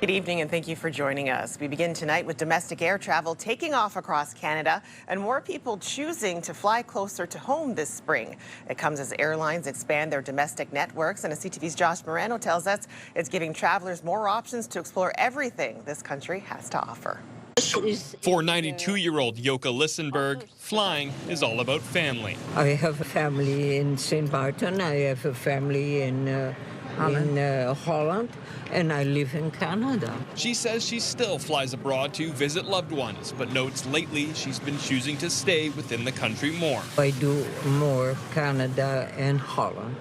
Good evening and thank you for joining us. We begin tonight with domestic air travel taking off across Canada and more people choosing to fly closer to home this spring. It comes as airlines expand their domestic networks, and as CTV's Josh Marano tells us, it's giving travelers more options to explore everything this country has to offer. For 92-year-old Yoka Lissenberg, flying is all about family. I have a family in St. Martin. I have a family in Holland, and I live in Canada. She says she still flies abroad to visit loved ones, but notes lately she's been choosing to stay within the country more. I do more Canada and Holland,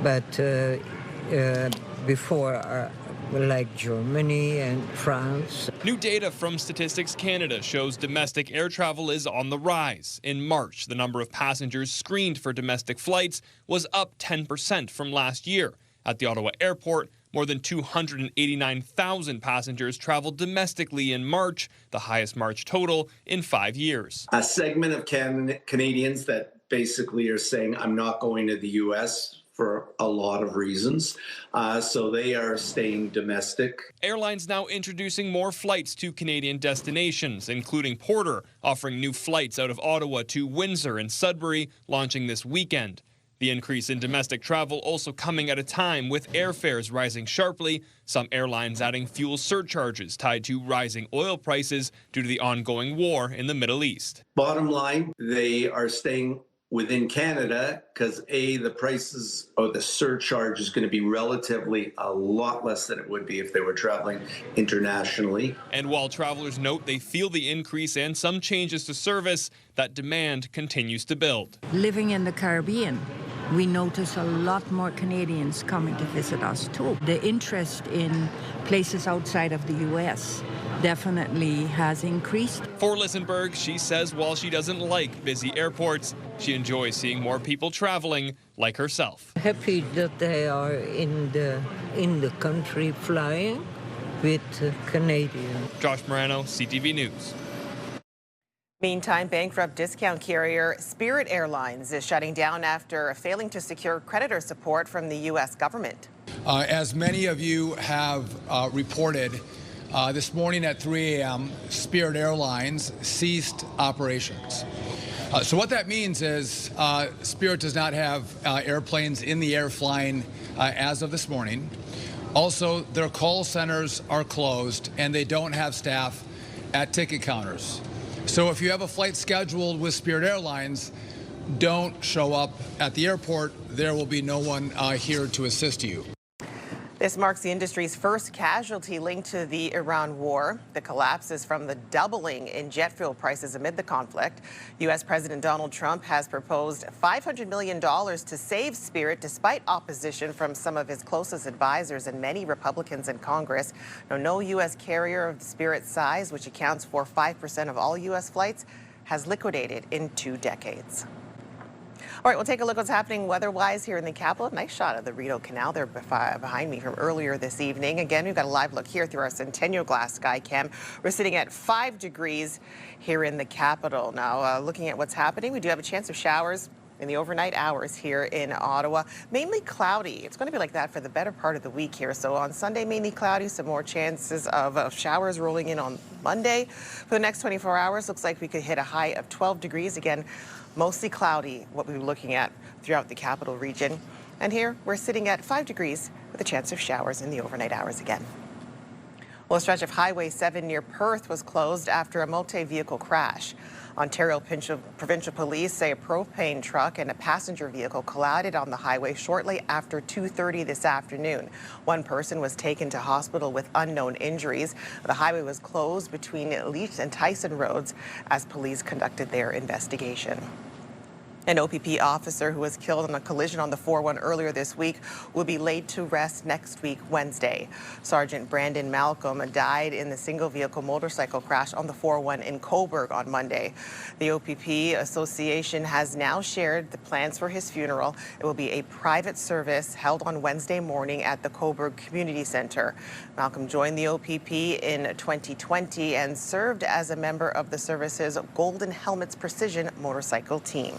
but before like Germany and France. New data from Statistics Canada shows domestic air travel is on the rise. In March, the number of passengers screened for domestic flights was up 10% from last year. At the Ottawa airport, more than 289,000 passengers traveled domestically in March, the highest March total in 5 years. A segment of Canadians that basically are saying, I'm not going to the U.S. for a lot of reasons, so they are staying domestic. Airlines now introducing more flights to Canadian destinations, including Porter, offering new flights out of Ottawa to Windsor and Sudbury, launching this weekend. The increase in domestic travel also coming at a time with airfares rising sharply, some airlines adding fuel surcharges tied to rising oil prices due to the ongoing war in the Middle East. Bottom line, they are staying within Canada because the prices or the surcharge is going to be relatively a lot less than it would be if they were traveling internationally. And while travelers note they feel the increase and some changes to service, that demand continues to build. Living in the Caribbean, we notice a lot more Canadians coming to visit us too. The interest in places outside of the U.S. definitely has increased. For Lissenberg, she says while she doesn't like busy airports, she enjoys seeing more people traveling like herself. Happy that they are in the country flying with Canadians. Josh Marano, CTV News. Meantime, bankrupt discount carrier Spirit Airlines is shutting down after failing to secure creditor support from the U.S. government. As many of you have reported, this morning at 3 a.m., Spirit Airlines ceased operations. So what that means is Spirit does not have airplanes in the air flying as of this morning. Also, their call centers are closed and they don't have staff at ticket counters. So if you have a flight scheduled with Spirit Airlines, don't show up at the airport. There will be no one here to assist you. This marks the industry's first casualty linked to the Iran war. The collapse is from the doubling in jet fuel prices amid the conflict. U.S. President Donald Trump has proposed $500 million to save Spirit despite opposition from some of his closest advisors and many Republicans in Congress. Now, no U.S. carrier of Spirit's size, which accounts for 5% of all U.S. flights, has liquidated in 2 decades. All right, we'll take a look at what's happening weather-wise here in the capital. Nice shot of the Rideau Canal there behind me from earlier this evening. Again, we've got a live look here through our Centennial Glass sky cam. We're sitting at 5 degrees here in the capital. Now, looking at what's happening, we do have a chance of showers in the overnight hours here in Ottawa. Mainly cloudy. It's going to be like that for the better part of the week here. So on Sunday, mainly cloudy, some more chances of showers rolling in on Monday. For the next 24 hours, looks like we could hit a high of 12 degrees. Again, mostly cloudy, what we were looking at throughout the capital region. And here we're sitting at 5 degrees with a chance of showers in the overnight hours again. Well, a stretch of Highway 7 near Perth was closed after a multi-vehicle crash. Ontario Provincial Police say a propane truck and a passenger vehicle collided on the highway shortly after 2:30 this afternoon. One person was taken to hospital with unknown injuries. The highway was closed between Leach and Tyson roads as police conducted their investigation. An OPP officer who was killed in a collision on the 401 earlier this week will be laid to rest next week, Wednesday. Sergeant Brandon Malcolm died in the single-vehicle motorcycle crash on the 401 in Cobourg on Monday. The OPP Association has now shared the plans for his funeral. It will be a private service held on Wednesday morning at the Cobourg Community Centre. Malcolm joined the OPP in 2020 and served as a member of the service's Golden Helmets Precision motorcycle team.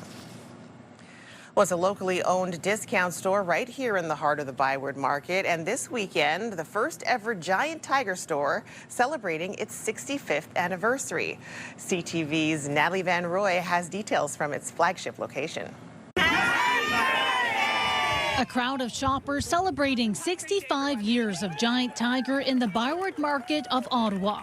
Well, it's a locally owned discount store right here in the heart of the ByWard Market. And this weekend, the first ever Giant Tiger store celebrating its 65th anniversary. CTV's Natalie Van Rooy has details from its flagship location. A crowd of shoppers celebrating 65 years of Giant Tiger in the ByWard Market of Ottawa.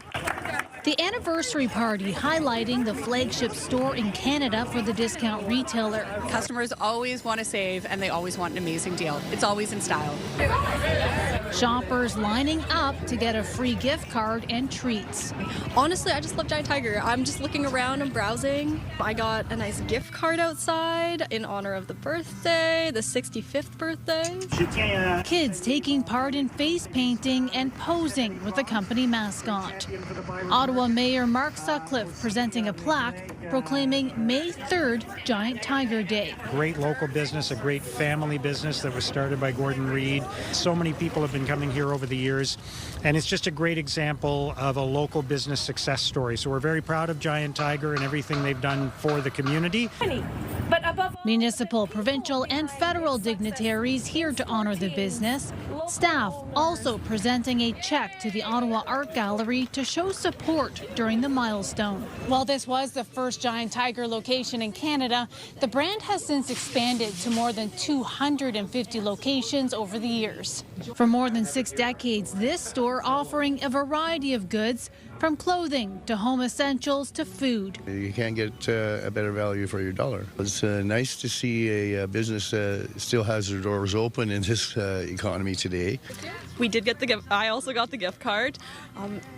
The anniversary party highlighting the flagship store in Canada for the discount retailer. Customers always want to save and they always want an amazing deal. It's always in style. Shoppers lining up to get a free gift card and treats. Honestly, I just love Giant Tiger. I'm just looking around and browsing. I got a nice gift card outside in honor of the birthday, the 65th birthday. Kids taking part in face painting and posing with the company mascot. Ottawa Mayor Mark Sutcliffe presenting a plaque proclaiming May 3rd Giant Tiger Day. Great local business, a great family business that was started by Gordon Reed. So many people have been coming here over the years, and it's just a great example of a local business success story. So we're very proud of Giant Tiger and everything they've done for the community. Municipal, provincial, and federal dignitaries here to honor the business. Staff also presenting a check to the Ottawa Art Gallery to show support during the milestone. While this was the first Giant Tiger location in Canada, the brand has since expanded to more than 250 locations over the years. For more than 6 decades, this store offering a variety of goods from clothing to home essentials to food. You can't get a better value for your dollar. It's nice to see a business still has their doors open in this economy today. We did get the gift. I also got the gift card.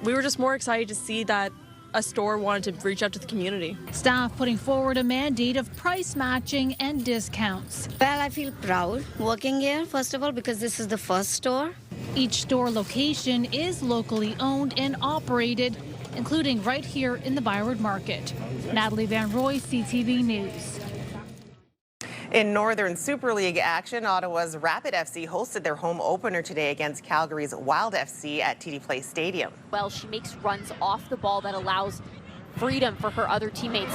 We were just more excited to see that a store wanted to reach out to the community. Staff putting forward a mandate of price matching and discounts. Well, I feel proud working here, first of all, because this is the first store. Each store location is locally owned and operated, including right here in the ByWard Market. Natalie Van Rooy, CTV News. In Northern Super League action, Ottawa's Rapid FC hosted their home opener today against Calgary's Wild FC at TD Place Stadium. Well, she makes runs off the ball that allows freedom for her other teammates.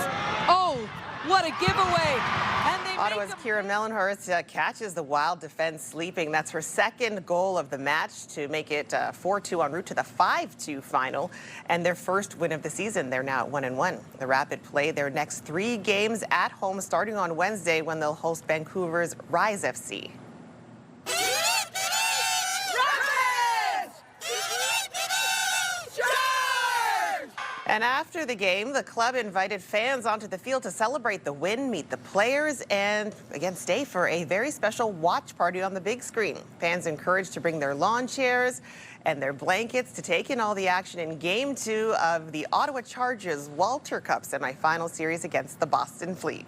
Oh, what a giveaway! And Ottawa's Kira Mellenhurst catches the Wild defense sleeping. That's her second goal of the match to make it 4-2 en route to the 5-2 final and their first win of the season. They're now at 1-1. The Rapid play their next 3 games at home starting on Wednesday when they'll host Vancouver's Rise FC. And after the game, the club invited fans onto the field to celebrate the win, meet the players, and again stay for a very special watch party on the big screen. Fans encouraged to bring their lawn chairs and their blankets to take in all the action in Game 2 of the Ottawa Chargers Walter Cup semifinal series against the Boston Fleet.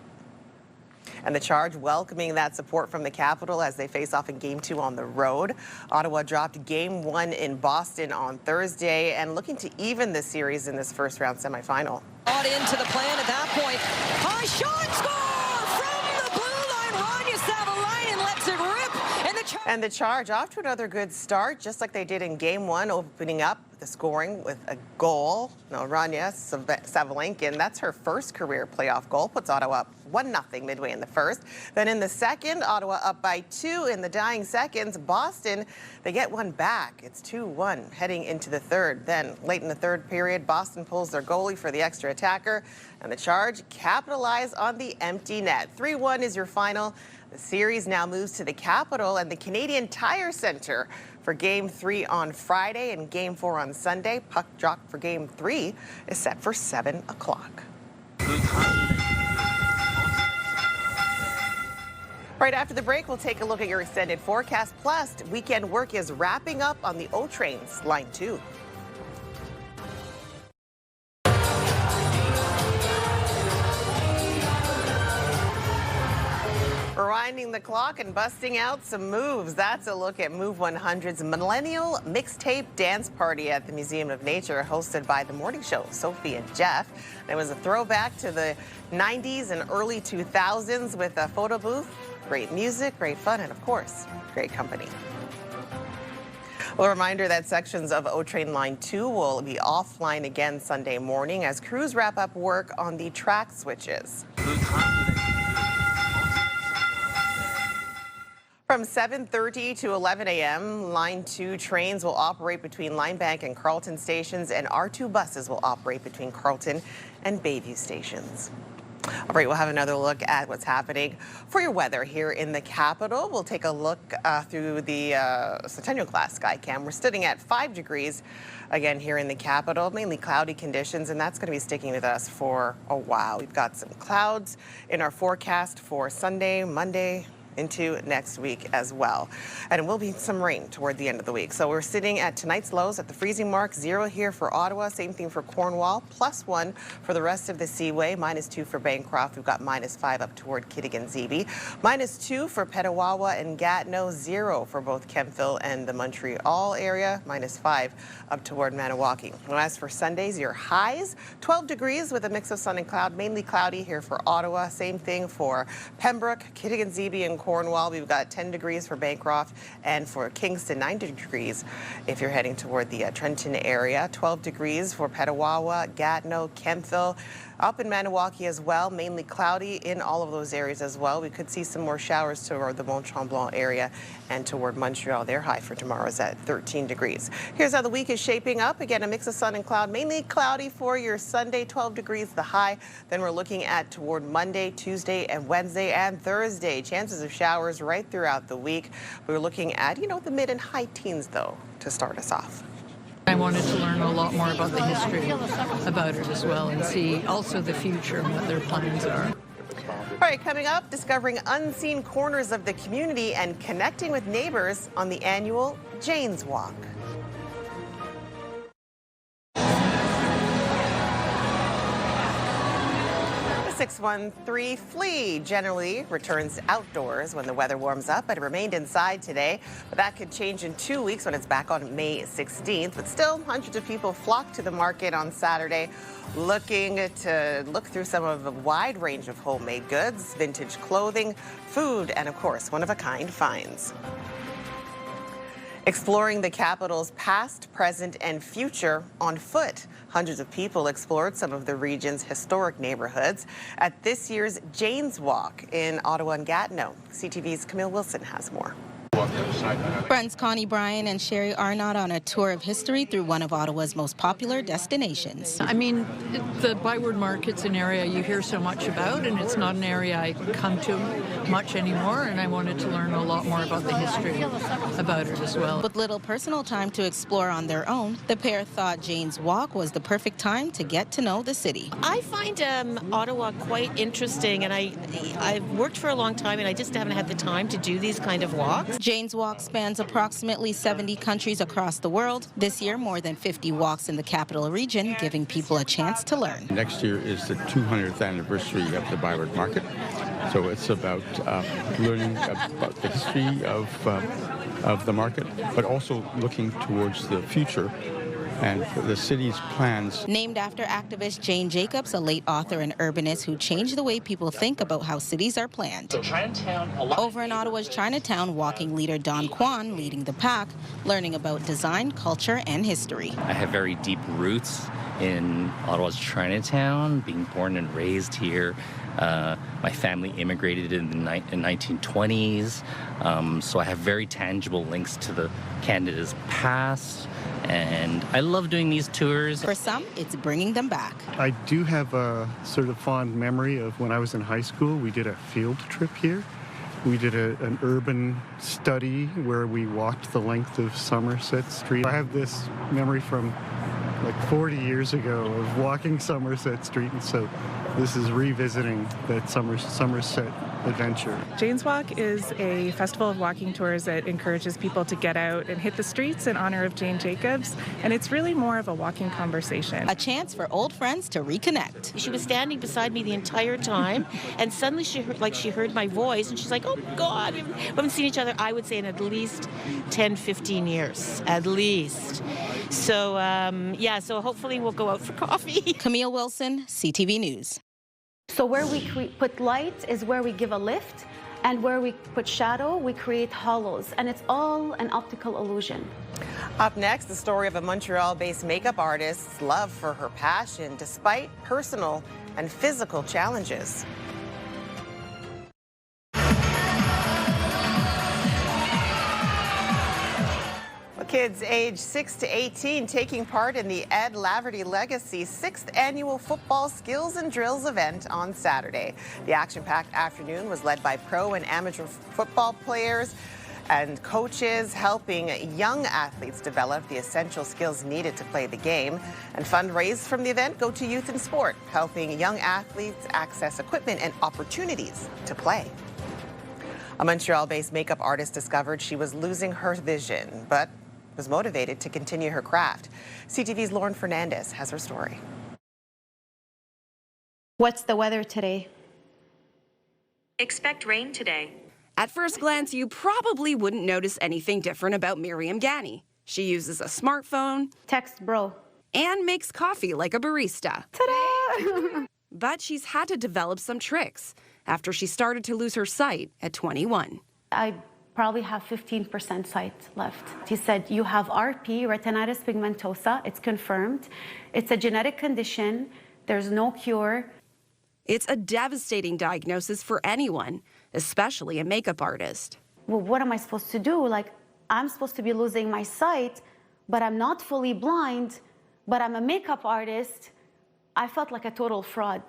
And the Charge welcoming that support from the capital as they face off in Game 2 on the road. Ottawa dropped Game 1 in Boston on Thursday and looking to even the series in this first round semifinal. Brought into the plan at that point. High shot, score from the blue line. Rania Savalainen lets it rip. And the Charge off to another good start, just like they did in Game 1, opening up the scoring with a goal. Now, Rania Savalainen, that's her first career playoff goal, puts Ottawa up 1-0 midway in the first. Then in the second, Ottawa up by 2 in the dying seconds. Boston, they get one back. It's 2-1 heading into the third. Then late in the third period, Boston pulls their goalie for the extra attacker, and the Charge capitalize on the empty net. 3-1 is your final. The series now moves to the capital and the Canadian Tire Centre for Game 3 on Friday and Game 4 on Sunday. Puck drop for Game 3 is set for 7 o'clock. Right after the break, we'll take a look at your extended forecast. Plus, weekend work is wrapping up on the O Trains Line 2. Rewinding the clock and busting out some moves. That's a look at Move 100's Millennial Mixtape Dance Party at the Museum of Nature, hosted by The Morning Show, Sophie and Jeff. It was a throwback to the 90s and early 2000s with a photo booth. Great music, great fun, and of course, great company. Well, a reminder that sections of O Train Line 2 will be offline again Sunday morning as crews wrap up work on the track switches. From 7:30 to 11 a.m., Line 2 trains will operate between Linebank and Carleton stations, and R2 buses will operate between Carleton and Bayview stations. All right, we'll have another look at what's happening for your weather here in the capital. We'll take a look through the Centennial Glass Sky Cam. We're sitting at 5 degrees again here in the capital, mainly cloudy conditions, and that's going to be sticking with us for a while. We've got some clouds in our forecast for Sunday, Monday, into next week as well. And it will be some rain toward the end of the week. So we're sitting at tonight's lows at the freezing mark, 0 here for Ottawa, same thing for Cornwall, +1 for the rest of the Seaway, -2 for Bancroft. We've got -5 up toward Kittigan-Zibi, -2 for Petawawa and Gatineau, 0 for both Kemptville and the Montreal area, -5 up toward Maniwaki. Now, as for Sundays, your highs, 12 degrees with a mix of sun and cloud, mainly cloudy here for Ottawa. Same thing for Pembroke, Kittigan-Zibi, and Cornwall. We've got 10 degrees for Bancroft, and for Kingston, 9 degrees if you're heading toward the Trenton area. 12 degrees for Petawawa, Gatineau, Kemptville. Up in Maniwaki as well, mainly cloudy in all of those areas as well. We could see some more showers toward the Mont-Tremblant area and toward Montreal. Their high for tomorrow is at 13 degrees. Here's how the week is shaping up. Again, a mix of sun and cloud, mainly cloudy for your Sunday, 12 degrees the high. Then we're looking at toward Monday, Tuesday, and Wednesday and Thursday. Chances of showers right throughout the week. We're looking at, the mid and high teens, though, to start us off. I wanted to learn a lot more about the history about it as well, and see also the future and what their plans are. All right, coming up, discovering unseen corners of the community and connecting with neighbors on the annual Jane's Walk. 613 Flea generally returns outdoors when the weather warms up, but it remained inside today. But that could change in 2 weeks when it's back on May 16th. But still, hundreds of people flocked to the market on Saturday looking to look through some of a wide range of homemade goods, vintage clothing, food, and of course, one-of-a-kind finds. Exploring the capital's past, present, and future on foot. Hundreds of people explored some of the region's historic neighborhoods at this year's Jane's Walk in Ottawa and Gatineau. CTV's Camille Wilson has more. Friends Connie Bryan and Sherry Arnott on a tour of history through one of Ottawa's most popular destinations. I mean, the ByWard Market's an area you hear so much about, and it's not an area I come to much anymore, and I wanted to learn a lot more about the history about it as well. With little personal time to explore on their own, the pair thought Jane's Walk was the perfect time to get to know the city. I find Ottawa quite interesting, and I've worked for a long time, and I just haven't had the time to do these kind of walks. Jane's Walk spans approximately 70 countries across the world. This year, more than 50 walks in the capital region, giving people a chance to learn. Next year is the 200th anniversary of the ByWard Market, so it's about learning about the history of the market, but also looking towards the future and the city's plans. Named after activist Jane Jacobs, a late author and urbanist who changed the way people think about how cities are planned. Over in Ottawa's Chinatown, walking leader Don Kwan leading the pack, learning about design, culture, and history. I have very deep roots in Ottawa's Chinatown, being born and raised here. My family immigrated in the 1920s, so I have very tangible links to Canada's past, and I love doing these tours. For some, it's bringing them back. I do have a sort of fond memory of when I was in high school. We did a field trip here. We did an urban study where we walked the length of Somerset Street. I have this memory from like 40 years ago of walking Somerset Street, and so this is revisiting that Somerset adventure. Jane's Walk is a festival of walking tours that encourages people to get out and hit the streets in honor of Jane Jacobs, and it's really more of a walking conversation. A chance for old friends to reconnect. She was standing beside me the entire time, and suddenly she heard my voice, and she's like, oh God, we haven't seen each other, I would say, in at least 10, 15 years, at least. So, so hopefully we'll go out for coffee. Camille Wilson, CTV News. So where we put light is where we give a lift, and where we put shadow, we create hollows, and it's all an optical illusion. Up next, the story of a Montreal-based makeup artist's love for her passion despite personal and physical challenges. Kids aged 6 to 18 taking part in the Ed Laverty Legacy 6th Annual Football Skills and Drills event on Saturday. The action-packed afternoon was led by pro and amateur football players and coaches, helping young athletes develop the essential skills needed to play the game. And funds raised from the event go to youth in sport, helping young athletes access equipment and opportunities to play. A Montreal-based makeup artist discovered she was losing her vision, but was motivated to continue her craft. CTV's Lauren Fernandez has her story. What's the weather today? Expect rain today. At first glance, you probably wouldn't notice anything different about Miriam Gani. She uses a smartphone, text bro, and makes coffee like a barista. Ta-da! But she's had to develop some tricks after she started to lose her sight at 21. I probably have 15% sight left. He said, you have RP, retinitis pigmentosa. It's confirmed. It's a genetic condition. There's no cure. It's a devastating diagnosis for anyone, especially a makeup artist. Well, what am I supposed to do? Like, I'm supposed to be losing my sight, but I'm not fully blind, but I'm a makeup artist. I felt like a total fraud.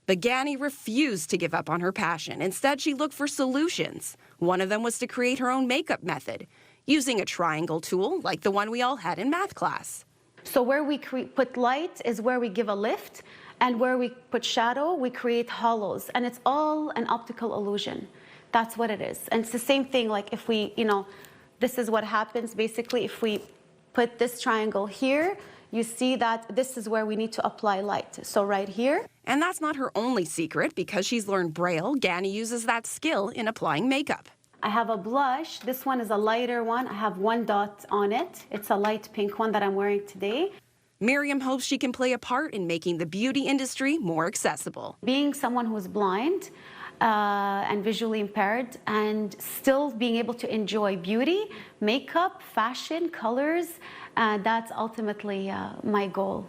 But Gani refused to give up on her passion. Instead, she looked for solutions. One of them was to create her own makeup method, using a triangle tool like the one we all had in math class. So where we put light is where we give a lift, and where we put shadow, we create hollows. And it's all an optical illusion. That's what it is. And it's the same thing, like if we, this is what happens basically if we put this triangle here, you see that this is where we need to apply light. So right here. And that's not her only secret. Because she's learned Braille, Gani uses that skill in applying makeup. I have a blush. This one is a lighter one. I have one dot on it. It's a light pink one that I'm wearing today. Miriam hopes she can play a part in making the beauty industry more accessible. Being someone who's blind and visually impaired and still being able to enjoy beauty, makeup, fashion, colors, that's ultimately my goal.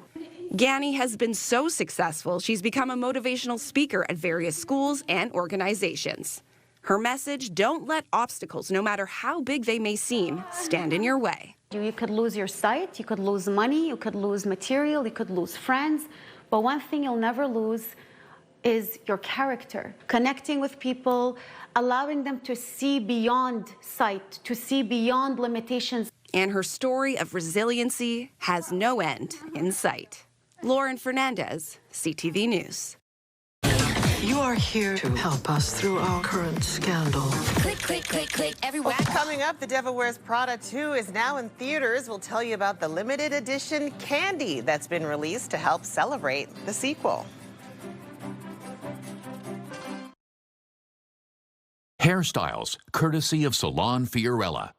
Gani has been so successful, she's become a motivational speaker at various schools and organizations. Her message, don't let obstacles, no matter how big they may seem, stand in your way. You could lose your sight, you could lose money, you could lose material, you could lose friends, but one thing you'll never lose is your character. Connecting with people, allowing them to see beyond sight, to see beyond limitations. And her story of resiliency has no end in sight. Lauren Fernandez, CTV News. You are here to help us through our current scandal. Click, click, click, click, everywhere. Coming up, The Devil Wears Prada 2 is now in theaters. We'll tell you about the limited edition candy that's been released to help celebrate the sequel. Hairstyles, courtesy of Salon Fiorella.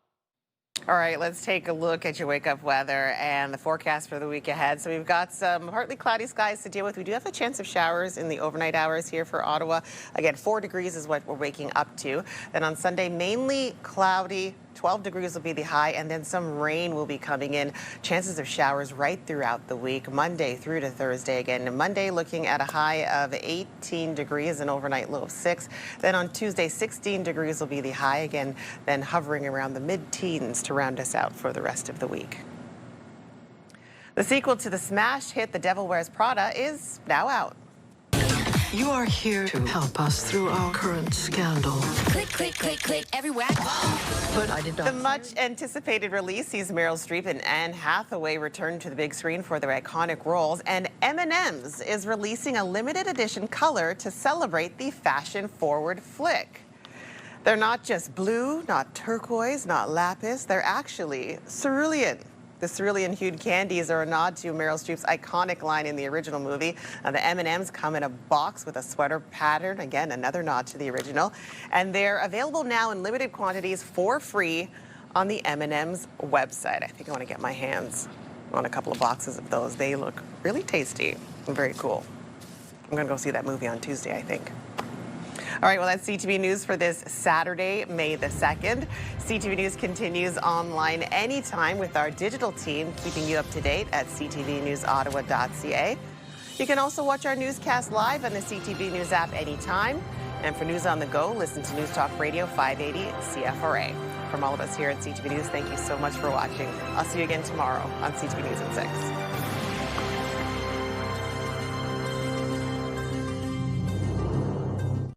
All right, let's take a look at your wake-up weather and the forecast for the week ahead. So we've got some partly cloudy skies to deal with. We do have a chance of showers in the overnight hours here for Ottawa. Again, 4 degrees is what we're waking up to. Then on Sunday, mainly cloudy. 12 degrees will be the high, and then some rain will be coming in. Chances of showers right throughout the week, Monday through to Thursday again. Monday looking at a high of 18 degrees, an overnight low of 6. Then on Tuesday, 16 degrees will be the high again, then hovering around the mid-teens to round us out for the rest of the week. The sequel to the smash hit The Devil Wears Prada is now out. You are here to help us through our current scandal. Click, click, click, click, everywhere. But I did not. The much-anticipated release sees Meryl Streep and Anne Hathaway return to the big screen for their iconic roles, and M&M's is releasing a limited edition color to celebrate the fashion-forward flick. They're not just blue, not turquoise, not lapis, they're actually cerulean. The cerulean-hued candies are a nod to Meryl Streep's iconic line in the original movie. The M&M's come in a box with a sweater pattern. Again, another nod to the original. And they're available now in limited quantities for free on the M&M's website. I think I want to get my hands on a couple of boxes of those. They look really tasty and very cool. I'm going to go see that movie on Tuesday, I think. All right, well, that's CTV News for this Saturday, May the 2nd. CTV News continues online anytime with our digital team, keeping you up to date at ctvnewsottawa.ca. You can also watch our newscast live on the CTV News app anytime. And for News on the Go, listen to News Talk Radio 580 CFRA. From all of us here at CTV News, thank you so much for watching. I'll see you again tomorrow on CTV News at 6.